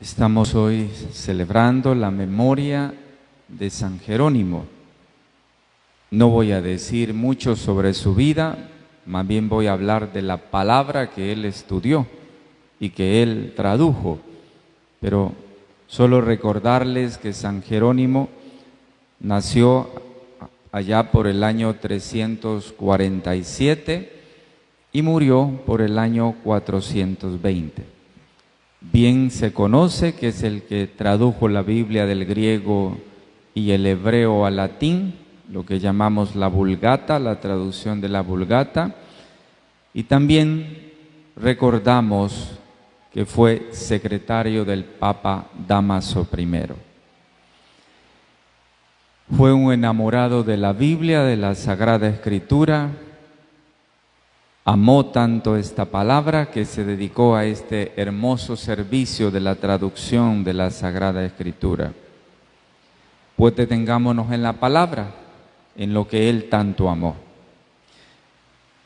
Estamos hoy celebrando la memoria de San Jerónimo. No voy a decir mucho sobre su vida, más bien voy a hablar de la palabra que él estudió y que él tradujo. Pero solo recordarles que San Jerónimo nació allá por el año 347 y murió por el año 420. Bien se conoce que es el que tradujo la Biblia del griego y el hebreo al latín, lo que llamamos la Vulgata, la traducción de la Vulgata, y también recordamos que fue secretario del Papa Dámaso I. Fue un enamorado de la Biblia, de la Sagrada Escritura. Amó tanto esta palabra que se dedicó a este hermoso servicio de la traducción de la Sagrada Escritura. Pues detengámonos en la palabra, en lo que él tanto amó.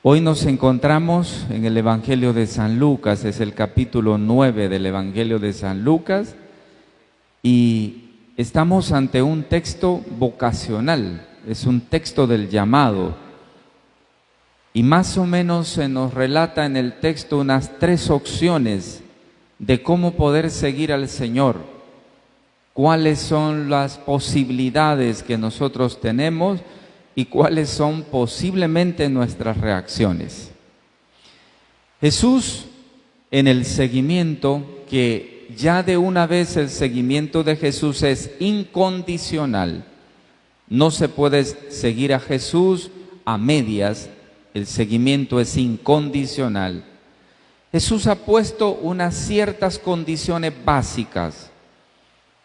Hoy nos encontramos en el Evangelio de San Lucas, es el capítulo 9 del Evangelio de San Lucas, y estamos ante un texto vocacional, es un texto del llamado. Y más o menos se nos relata en el texto unas 3 opciones de cómo poder seguir al Señor. Cuáles son las posibilidades que nosotros tenemos y cuáles son posiblemente nuestras reacciones. Jesús, en el seguimiento, que ya de una vez el seguimiento de Jesús es incondicional. No se puede seguir a Jesús a medias. El seguimiento es incondicional. Jesús ha puesto unas ciertas condiciones básicas.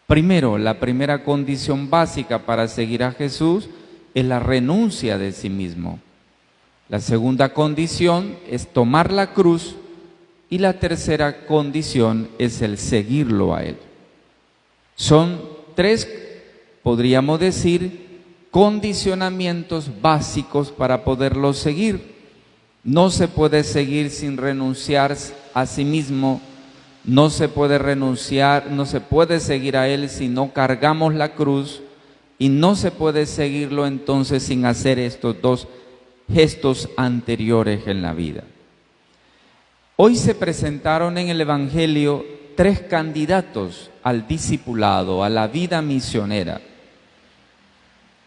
Primero, la primera condición básica para seguir a Jesús es la renuncia de sí mismo. La segunda condición es tomar la cruz y la tercera condición es el seguirlo a Él. Son 3, podríamos decir, condicionamientos básicos para poderlo seguir. No se puede seguir sin renunciar a sí mismo, no se puede renunciar, no se puede seguir a Él si no cargamos la cruz, y no se puede seguirlo entonces sin hacer estos 2 gestos anteriores en la vida. Hoy se presentaron en el Evangelio 3 candidatos al discipulado, a la vida misionera.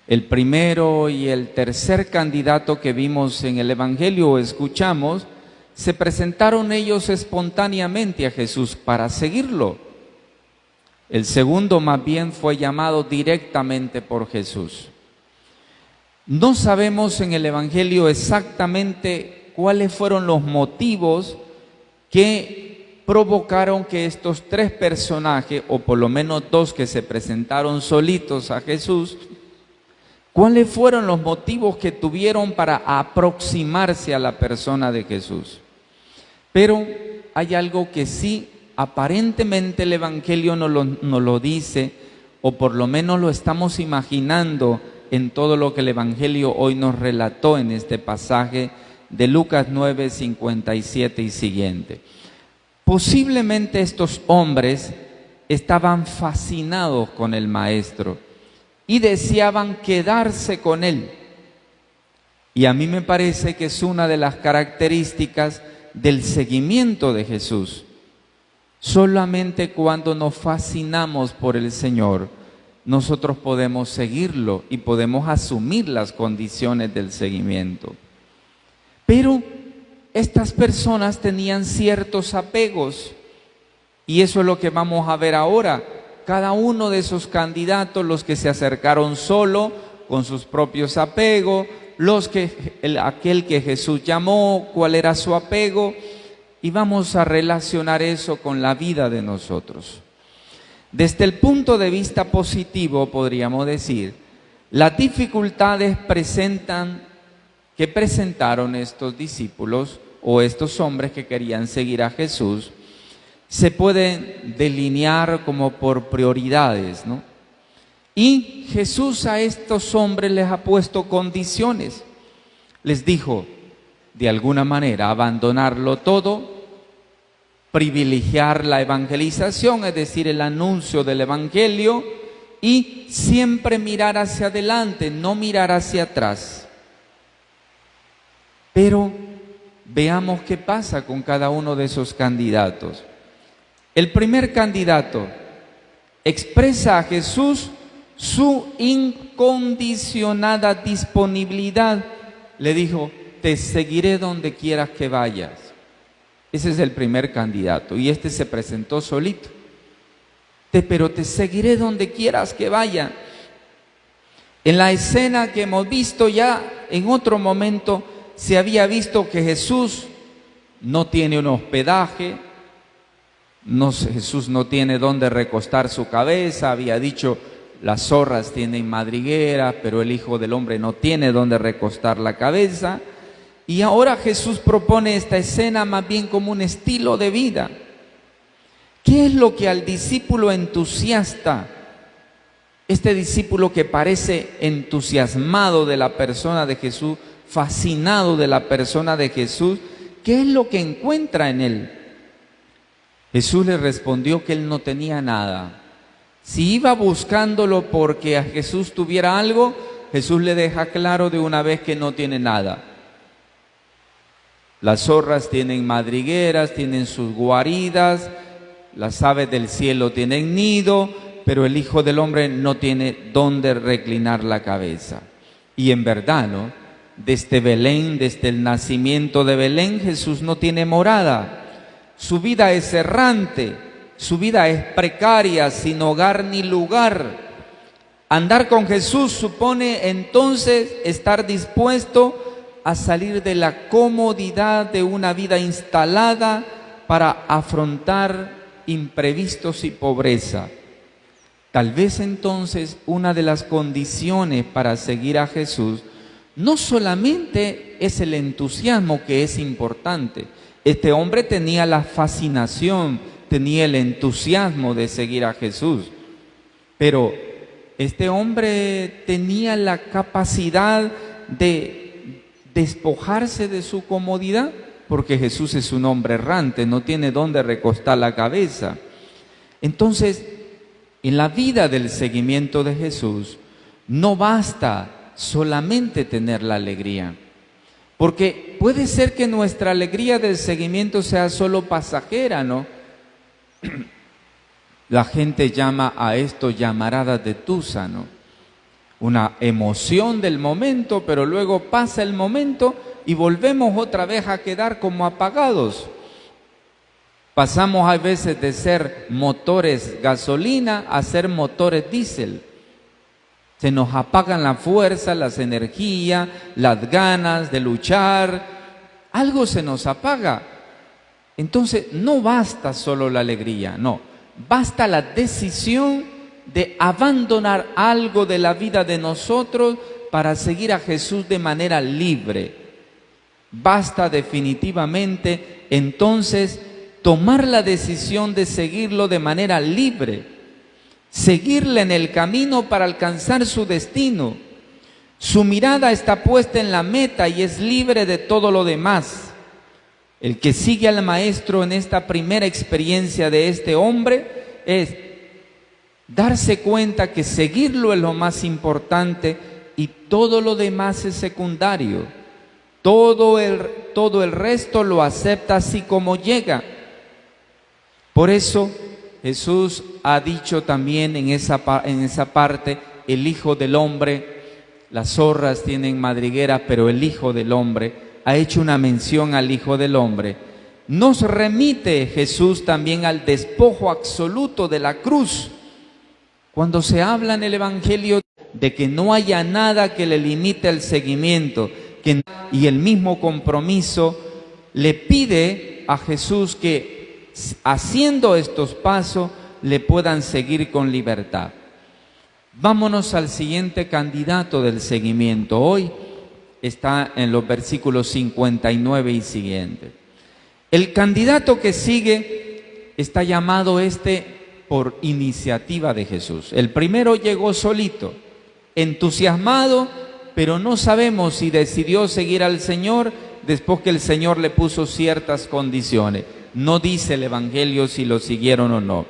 El primero y el tercer candidato que vimos en el Evangelio o escuchamos, se presentaron ellos espontáneamente a Jesús para seguirlo. El segundo más bien fue llamado directamente por Jesús. No sabemos en el Evangelio exactamente cuáles fueron los motivos que provocaron que estos 3 personajes, o por lo menos 2 que se presentaron solitos a Jesús, ¿cuáles fueron los motivos que tuvieron para aproximarse a la persona de Jesús? Pero hay algo que sí, aparentemente el Evangelio nos lo dice, o por lo menos lo estamos imaginando en todo lo que el Evangelio hoy nos relató en este pasaje de Lucas 9, 57 y siguiente. Posiblemente estos hombres estaban fascinados con el Maestro y deseaban quedarse con Él. Y a mí me parece que es una de las características del seguimiento de Jesús. Solamente cuando nos fascinamos por el Señor, nosotros podemos seguirlo y podemos asumir las condiciones del seguimiento. Pero estas personas tenían ciertos apegos, y eso es lo que vamos a ver ahora. Cada uno de esos candidatos, los que se acercaron solo, con sus propios apegos, aquel que Jesús llamó, cuál era su apego, y vamos a relacionar eso con la vida de nosotros. Desde el punto de vista positivo, podríamos decir, las dificultades que presentaron estos discípulos o estos hombres que querían seguir a Jesús, se pueden delinear como por prioridades, ¿no? Y Jesús a estos hombres les ha puesto condiciones. Les dijo, de alguna manera, abandonarlo todo, privilegiar la evangelización, es decir, el anuncio del evangelio, y siempre mirar hacia adelante, no mirar hacia atrás. Pero veamos qué pasa con cada uno de esos candidatos. El primer candidato expresa a Jesús su incondicionada disponibilidad. Le dijo: te seguiré donde quieras que vayas. Ese es el primer candidato, y este se presentó solito. Pero te seguiré donde quieras que vaya. En la escena que hemos visto ya en otro momento, se había visto que Jesús no tiene un hospedaje, Jesús no tiene dónde recostar su cabeza. Había dicho: las zorras tienen madriguera, pero el Hijo del Hombre no tiene dónde recostar la cabeza. Y ahora Jesús propone esta escena más bien como un estilo de vida. ¿Qué es lo que al discípulo entusiasta, este discípulo que parece entusiasmado de la persona de Jesús, fascinado de la persona de Jesús, qué es lo que encuentra en él? Jesús le respondió que él no tenía nada. Si iba buscándolo porque a Jesús tuviera algo, Jesús le deja claro de una vez que no tiene nada. Las zorras tienen madrigueras, tienen sus guaridas, las aves del cielo tienen nido, pero el Hijo del Hombre no tiene dónde reclinar la cabeza. Y en verdad, ¿no? Desde Belén, desde el nacimiento de Belén, Jesús no tiene morada. Su vida es errante, su vida es precaria, sin hogar ni lugar. Andar con Jesús supone entonces estar dispuesto a salir de la comodidad de una vida instalada para afrontar imprevistos y pobreza. Tal vez entonces una de las condiciones para seguir a Jesús no solamente es el entusiasmo, que es importante. Este hombre tenía la fascinación, tenía el entusiasmo de seguir a Jesús, pero este hombre tenía la capacidad de despojarse de su comodidad, porque Jesús es un hombre errante, no tiene dónde recostar la cabeza. Entonces, en la vida del seguimiento de Jesús, no basta solamente tener la alegría, porque puede ser que nuestra alegría del seguimiento sea solo pasajera, ¿no? La gente llama a esto llamarada de tusa, ¿no? Una emoción del momento, pero luego pasa el momento y volvemos otra vez a quedar como apagados. Pasamos a veces de ser motores gasolina a ser motores diésel. Se nos apagan la fuerza, las energías, las ganas de luchar. Algo se nos apaga. Entonces no basta solo la alegría, no. Basta la decisión de abandonar algo de la vida de nosotros para seguir a Jesús de manera libre. Basta definitivamente entonces tomar la decisión de seguirlo de manera libre, seguirle en el camino para alcanzar su destino. Su mirada está puesta en la meta y es libre de todo lo demás. El que sigue al Maestro en esta primera experiencia de este hombre es darse cuenta que seguirlo es lo más importante y todo lo demás es secundario. Todo el resto lo acepta así como llega. Por eso Jesús ha dicho también en esa parte: el Hijo del Hombre, las zorras tienen madriguera, pero el Hijo del Hombre, ha hecho una mención al Hijo del Hombre. Nos remite Jesús también al despojo absoluto de la cruz. Cuando se habla en el Evangelio de que no haya nada que le limite el seguimiento, y el mismo compromiso le pide a Jesús que haciendo estos pasos le puedan seguir con libertad. Vámonos al siguiente candidato del seguimiento. Hoy está en los versículos 59 y siguiente. El candidato que sigue está llamado por iniciativa de Jesús. El primero llegó solito, entusiasmado, pero no sabemos si decidió seguir al Señor después que el Señor le puso ciertas condiciones. No dice el Evangelio si lo siguieron o no.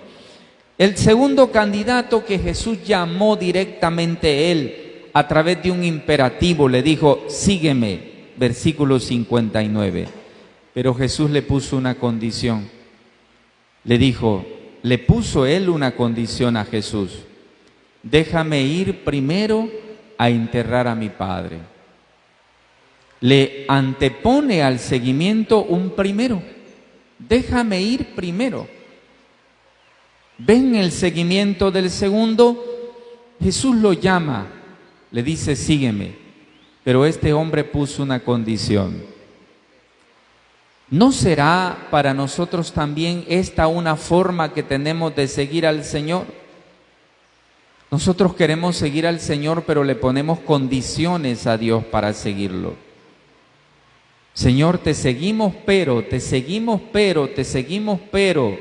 El segundo candidato que Jesús llamó directamente él a través de un imperativo, le dijo, sígueme, versículo 59. Pero Jesús le puso una condición. Le puso él una condición a Jesús. Déjame ir primero a enterrar a mi padre. Le antepone al seguimiento un primero. Déjame ir primero. Ven el seguimiento del segundo. Jesús lo llama, le dice, sígueme. Pero este hombre puso una condición. ¿No será para nosotros también esta una forma que tenemos de seguir al Señor? Nosotros queremos seguir al Señor, pero le ponemos condiciones a Dios para seguirlo. Señor, te seguimos, pero, te seguimos, pero, te seguimos, pero.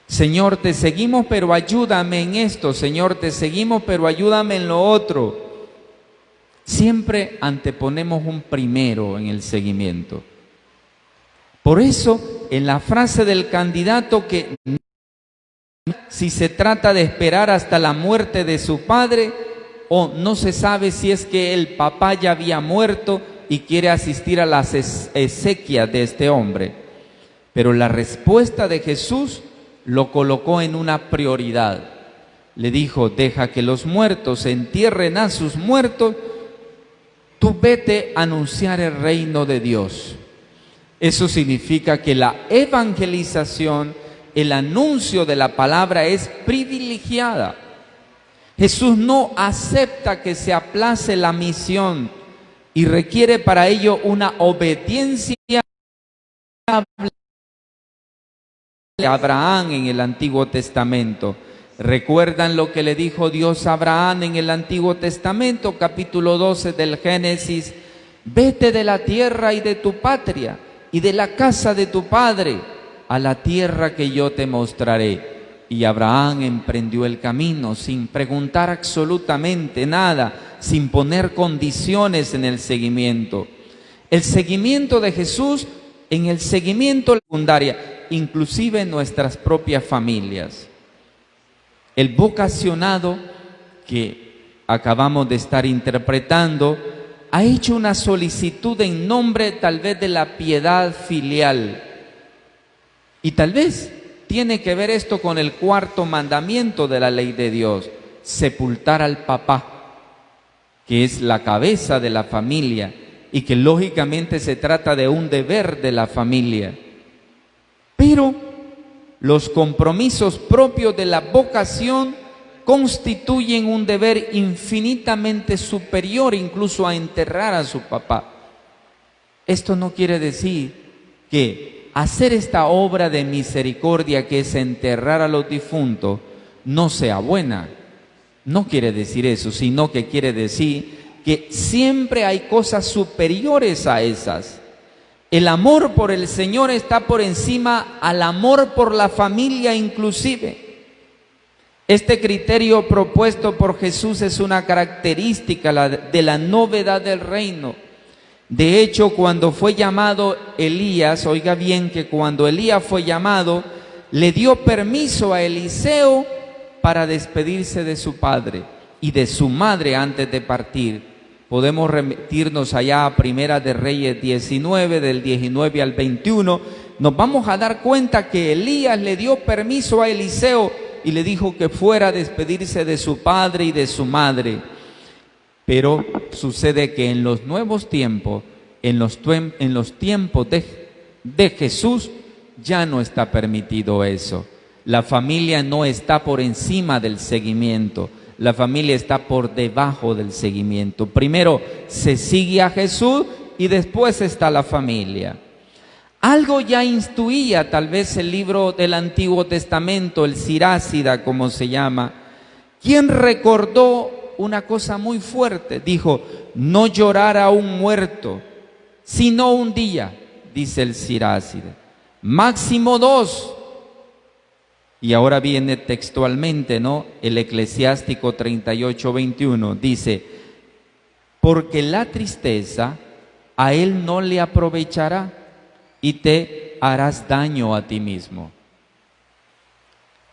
Señor, te seguimos, pero ayúdame en esto. Señor, te seguimos, pero ayúdame en lo otro. Siempre anteponemos un primero en el seguimiento. Por eso, en la frase del candidato que si se trata de esperar hasta la muerte de su padre, o no se sabe si es que el papá ya había muerto y quiere asistir a las exequias de este hombre. Pero la respuesta de Jesús lo colocó en una prioridad. Le dijo, deja que los muertos entierren a sus muertos, tú vete a anunciar el reino de Dios. Eso significa que la evangelización, el anuncio de la palabra es privilegiada. Jesús no acepta que se aplace la misión y requiere para ello una obediencia de Abraham en el Antiguo Testamento. ¿Recuerdan lo que le dijo Dios a Abraham en el Antiguo Testamento, capítulo 12 del Génesis? Vete de la tierra y de tu patria y de la casa de tu padre a la tierra que yo te mostraré. Y Abraham emprendió el camino sin preguntar absolutamente nada, sin poner condiciones en el seguimiento. El seguimiento de Jesús, en el seguimiento secundaria, inclusive en nuestras propias familias. El vocacionado que acabamos de estar interpretando ha hecho una solicitud en nombre tal vez de la piedad filial. Y tal vez tiene que ver esto con el cuarto mandamiento de la ley de Dios, sepultar al papá, que es la cabeza de la familia y que lógicamente se trata de un deber de la familia. Pero los compromisos propios de la vocación constituyen un deber infinitamente superior incluso a enterrar a su papá. Esto no quiere decir que hacer esta obra de misericordia que es enterrar a los difuntos no sea buena. No quiere decir eso, sino que quiere decir que siempre hay cosas superiores a esas. El amor por el Señor está por encima al amor por la familia inclusive. Este criterio propuesto por Jesús es una característica de la novedad del reino. De hecho, cuando fue llamado Elías, oiga bien que cuando Elías fue llamado, le dio permiso a Eliseo para despedirse de su padre y de su madre antes de partir. Podemos remitirnos allá a Primera de Reyes 19, del 19 al 21. Nos vamos a dar cuenta que Elías le dio permiso a Eliseo y le dijo que fuera a despedirse de su padre y de su madre. Pero sucede que en los nuevos tiempos, en los tiempos de Jesús, ya no está permitido eso. La familia no está por encima del seguimiento. La familia está por debajo del seguimiento. Primero se sigue a Jesús y después está la familia. Algo ya instruía tal vez el libro del Antiguo Testamento, el Sirácida como se llama, quien recordó una cosa muy fuerte. Dijo, no llorar a un muerto, sino un día, dice el Sirácida, máximo 2. Y ahora viene textualmente, ¿no? El Eclesiástico 38:21 dice, porque la tristeza a él no le aprovechará y te te harás daño a ti mismo.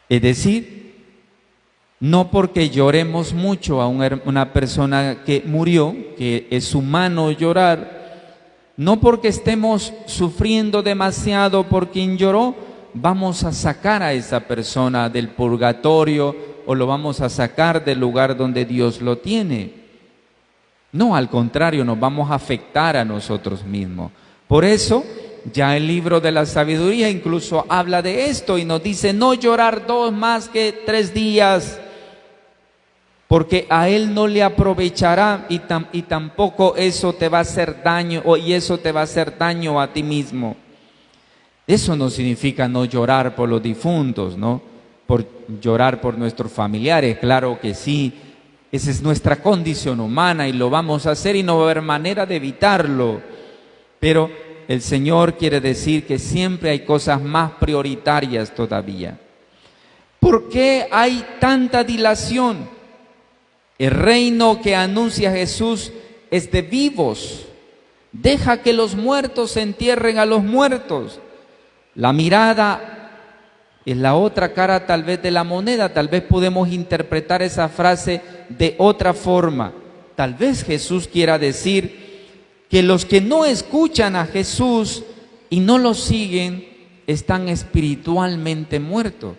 Es decir, no porque lloremos mucho a una persona que murió, que es humano llorar, no porque estemos sufriendo demasiado por quien lloró, vamos a sacar a esa persona del purgatorio o lo vamos a sacar del lugar donde Dios lo tiene. No, al contrario, nos vamos a afectar a nosotros mismos. Por eso, ya el libro de la sabiduría incluso habla de esto y nos dice no llorar 2 más que 3 días, porque a él no le aprovechará y tampoco eso te va a hacer daño, y eso te va a hacer daño a ti mismo. Eso no significa no llorar por los difuntos, ¿no? Por llorar por nuestros familiares, claro que sí. Esa es nuestra condición humana y lo vamos a hacer y no va a haber manera de evitarlo. Pero el Señor quiere decir que siempre hay cosas más prioritarias todavía. ¿Por qué hay tanta dilación? El reino que anuncia Jesús es de vivos. Deja que los muertos entierren a los muertos. La mirada es la otra cara tal vez de la moneda. Tal vez podemos interpretar esa frase de otra forma. Tal vez Jesús quiera decir que los que no escuchan a Jesús y no lo siguen están espiritualmente muertos.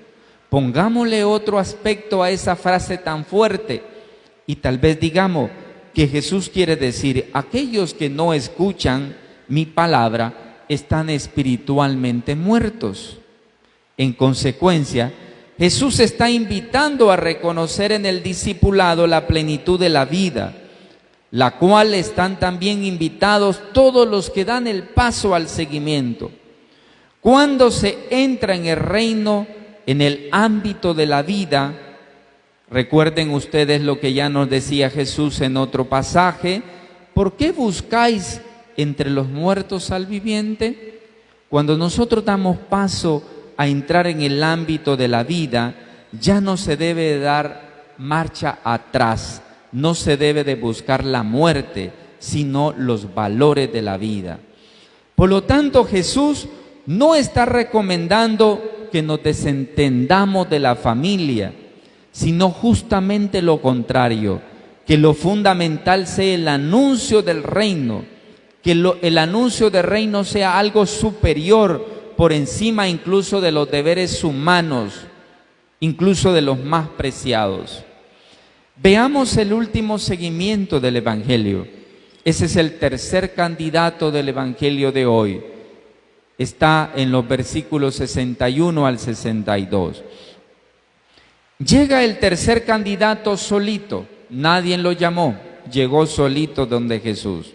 Pongámosle otro aspecto a esa frase tan fuerte y tal vez digamos que Jesús quiere decir: aquellos que no escuchan mi palabra están espiritualmente muertos. En consecuencia, Jesús está invitando a reconocer en el discipulado la plenitud de la vida, la cual están también invitados todos los que dan el paso al seguimiento. Cuando se entra en el reino, en el ámbito de la vida, recuerden ustedes lo que ya nos decía Jesús en otro pasaje: ¿por qué buscáis entre los muertos al viviente? Cuando nosotros damos paso a entrar en el ámbito de la vida, ya no se debe dar marcha atrás, no se debe de buscar la muerte, sino los valores de la vida. Por lo tanto, Jesús no está recomendando que nos desentendamos de la familia, sino justamente lo contrario, que lo fundamental sea el anuncio del reino, que el anuncio del reino sea algo superior, por encima incluso de los deberes humanos, incluso de los más preciados. Veamos el último seguimiento del Evangelio. Ese es el tercer candidato del Evangelio de hoy. Está en los versículos 61 al 62. Llega el tercer candidato solito, nadie lo llamó, llegó solito donde Jesús.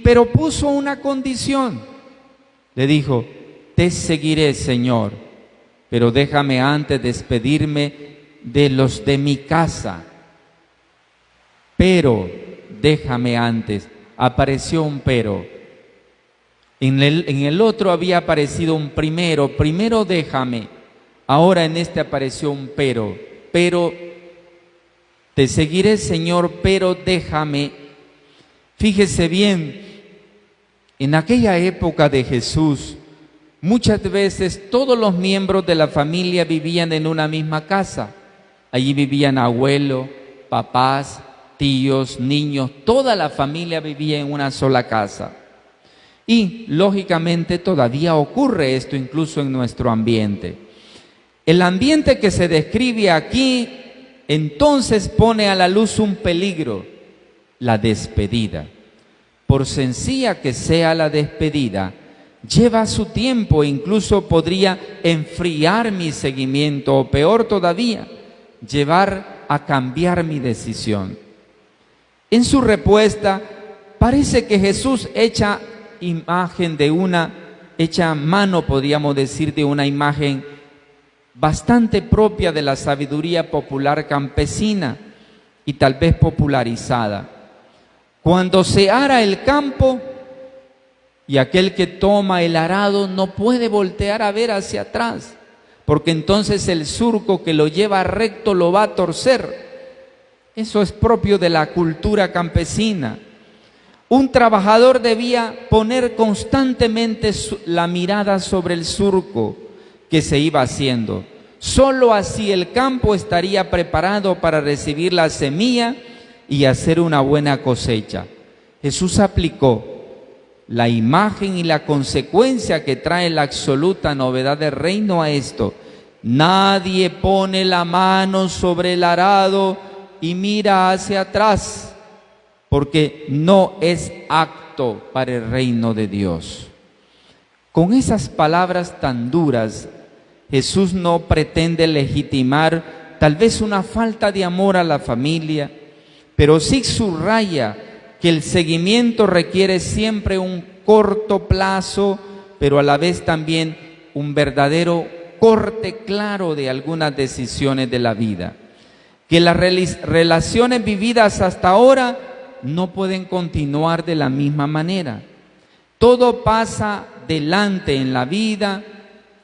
Pero puso una condición, le dijo: te seguiré, Señor, pero déjame antes despedirme de los de mi casa. Pero déjame antes. Apareció un pero. En el otro había aparecido un primero déjame. Ahora en este apareció un pero. Te seguiré, Señor, pero déjame. Fíjese bien, en aquella época de Jesús, muchas veces todos los miembros de la familia vivían en una misma casa. Allí vivían abuelos, papás, tíos, niños, toda la familia vivía en una sola casa. Y lógicamente todavía ocurre esto incluso en nuestro ambiente. El ambiente que se describe aquí entonces pone a la luz un peligro: la despedida. Por sencilla que sea la despedida, lleva su tiempo e incluso podría enfriar mi seguimiento, o peor todavía, llevar a cambiar mi decisión. En su respuesta, parece que Jesús echa mano, podríamos decir, de una imagen bastante propia de la sabiduría popular campesina y tal vez popularizada. Cuando se ara el campo, y aquel que toma el arado no puede voltear a ver hacia atrás, porque entonces el surco que lo lleva recto lo va a torcer. Eso es propio de la cultura campesina. Un trabajador debía poner constantemente la mirada sobre el surco que se iba haciendo. Solo así el campo estaría preparado para recibir la semilla y hacer una buena cosecha. Jesús aplicó la imagen y la consecuencia que trae la absoluta novedad del reino a esto. Nadie pone la mano sobre el arado y mira hacia atrás, porque no es apto para el reino de Dios. Con esas palabras tan duras, Jesús no pretende legitimar tal vez una falta de amor a la familia, pero sí subraya que el seguimiento requiere siempre un corto plazo, pero a la vez también un verdadero corte claro de algunas decisiones de la vida. Que las relaciones vividas hasta ahora no pueden continuar de la misma manera. Todo pasa delante en la vida,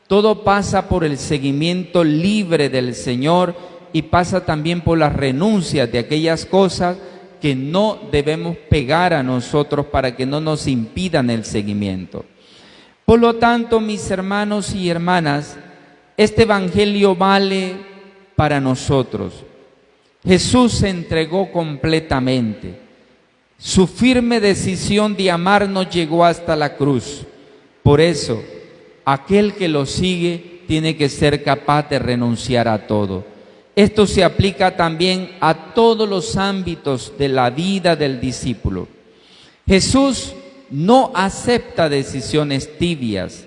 todo pasa por el seguimiento libre del Señor y pasa también por las renuncias de aquellas cosas que no debemos pegar a nosotros para que no nos impidan el seguimiento. Por lo tanto, mis hermanos y hermanas, este evangelio vale para nosotros. Jesús se entregó completamente. Su firme decisión de amarnos llegó hasta la cruz. Por eso, aquel que lo sigue tiene que ser capaz de renunciar a todo. Esto se aplica también a todos los ámbitos de la vida del discípulo. Jesús no acepta decisiones tibias.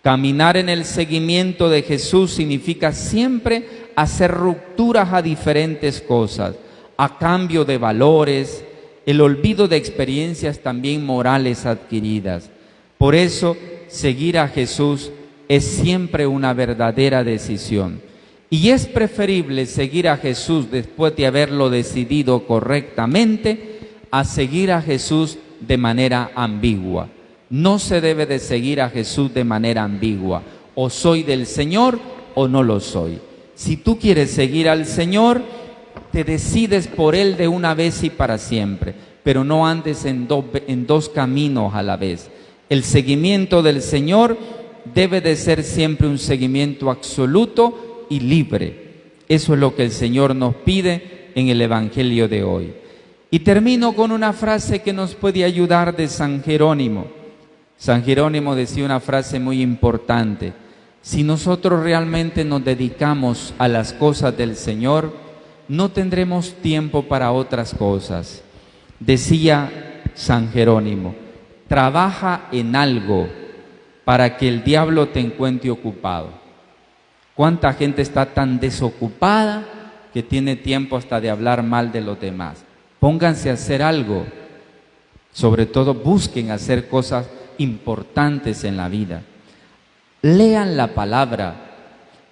Caminar en el seguimiento de Jesús significa siempre hacer rupturas a diferentes cosas, a cambio de valores, el olvido de experiencias también morales adquiridas. Por eso, seguir a Jesús es siempre una verdadera decisión. Y es preferible seguir a Jesús después de haberlo decidido correctamente a seguir a Jesús de manera ambigua. No se debe de seguir a Jesús de manera ambigua. O soy del Señor o no lo soy. Si tú quieres seguir al Señor, te decides por Él de una vez y para siempre. Pero no andes en dos caminos a la vez. El seguimiento del Señor debe de ser siempre un seguimiento absoluto y libre. Eso es lo que el Señor nos pide en el Evangelio de hoy. Y termino con una frase que nos puede ayudar de San Jerónimo. San Jerónimo decía una frase muy importante: si nosotros realmente nos dedicamos a las cosas del Señor, no tendremos tiempo para otras cosas. Decía San Jerónimo: trabaja en algo para que el diablo te encuentre ocupado. ¿Cuánta gente está tan desocupada que tiene tiempo hasta de hablar mal de los demás? Pónganse a hacer algo. Sobre todo busquen hacer cosas importantes en la vida. Lean la palabra,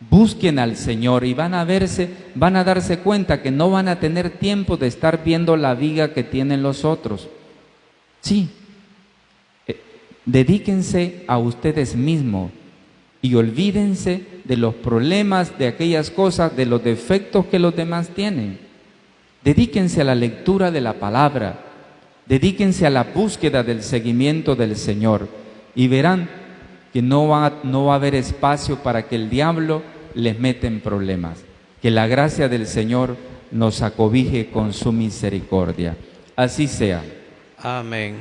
busquen al Señor y van a darse cuenta que no van a tener tiempo de estar viendo la viga que tienen los otros. Sí, dedíquense a ustedes mismos y olvídense de los problemas, de aquellas cosas, de los defectos que los demás tienen. Dedíquense a la lectura de la palabra, dedíquense a la búsqueda del seguimiento del Señor y verán que no va a haber espacio para que el diablo les meta en problemas. Que la gracia del Señor nos acobije con su misericordia. Así sea. Amén.